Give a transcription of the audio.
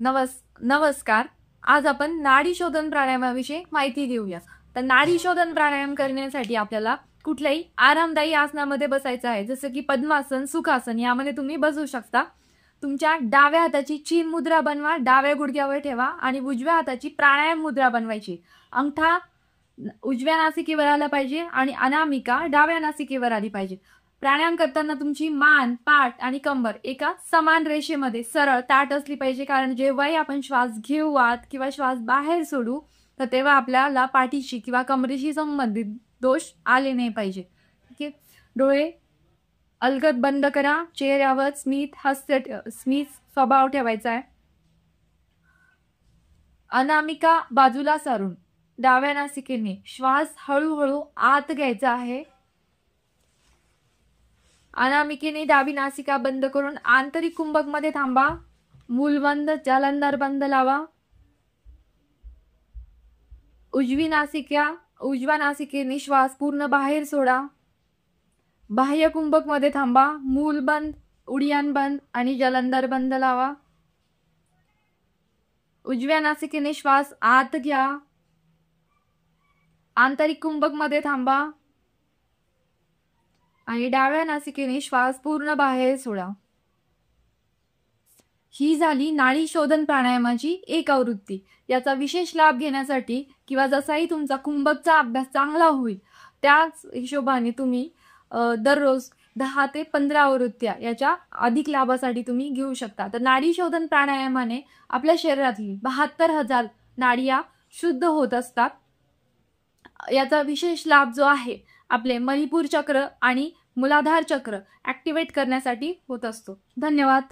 नमस्कार. आज आपण नाडी शोधन प्राणायामाविषयी माहिती घेऊया. तर नाडी शोधन प्राणायाम करण्यासाठी आपल्याला कुठल्याही आरामदायी आसनामध्ये बसायचं आहे, जसं की पद्मासन, सुखासन. यामध्ये तुम्ही बसू शकता. तुमच्या डाव्या हाताची चीन मुद्रा बनवा, डाव्या गुडघ्यावर ठेवा आणि उजव्या हाताची प्राणायाम मुद्रा बनवायची. अंगठा उजव्या नासिकेवर आला पाहिजे आणि अनामिका डाव्या नासिकेवर आली पाहिजे. प्राणायाम करताना तुमची मान, पाठ आणि कंबर एका समान रेषेमध्ये सरळ ताठ असली पाहिजे, कारण जेव्हाही आपण श्वास घेऊ आत किंवा श्वास बाहेर सोडू तर तेव्हा आपल्याला पाठीशी किंवा कमरेशी संबंधित दोष आले नाही पाहिजे. ठीक आहे. डोळे अलगद बंद करा. चेहऱ्यावर स्मित स्वभाव ठेवायचा आहे. अनामिका बाजूला सारून डाव्या नासिकेने श्वास हळूहळू आत घ्यायचा आहे. अनामिकेने डावी नासिका बंद करून आंतरिक कुंभक मध्ये थांबा. मूलबंद, जालंधर बंद लावा. उजव्या नासिकेने श्वास पूर्ण बाहेर सोडा. बाह्य कुंभक मध्ये थांबा. मूल बंद, उडियान बंद आणि जालंधर बंद लावा. उजव्या नासिकेने श्वास आत घ्या. आंतरिक कुंभक मध्ये थांबा आणि डाव्या नासिकेने श्वास पूर्ण बाहेर सोडा. ही झाली नाडी शोधन प्राणायामाची एक आवृत्ती. याचा विशेष लाभ घेण्यासाठी किंवा जसाही तुमचा कुंभकचा अभ्यास चांगला होईल त्याच हिशोबाने तुम्ही दररोज 10 ते 15 आवृत्त्या याच्या अधिक लाभासाठी तुम्ही घेऊ शकता. तर नाडी शोधन प्राणायामाने आपल्या शरीरातली 72,000 नाडिया शुद्ध होत असतात. याचा विशेष लाभ जो आहे आपले मणिपूर चक्र आणि मूलाधार चक्र ऍक्टिव्हेट करण्यासाठी होत असतो. धन्यवाद.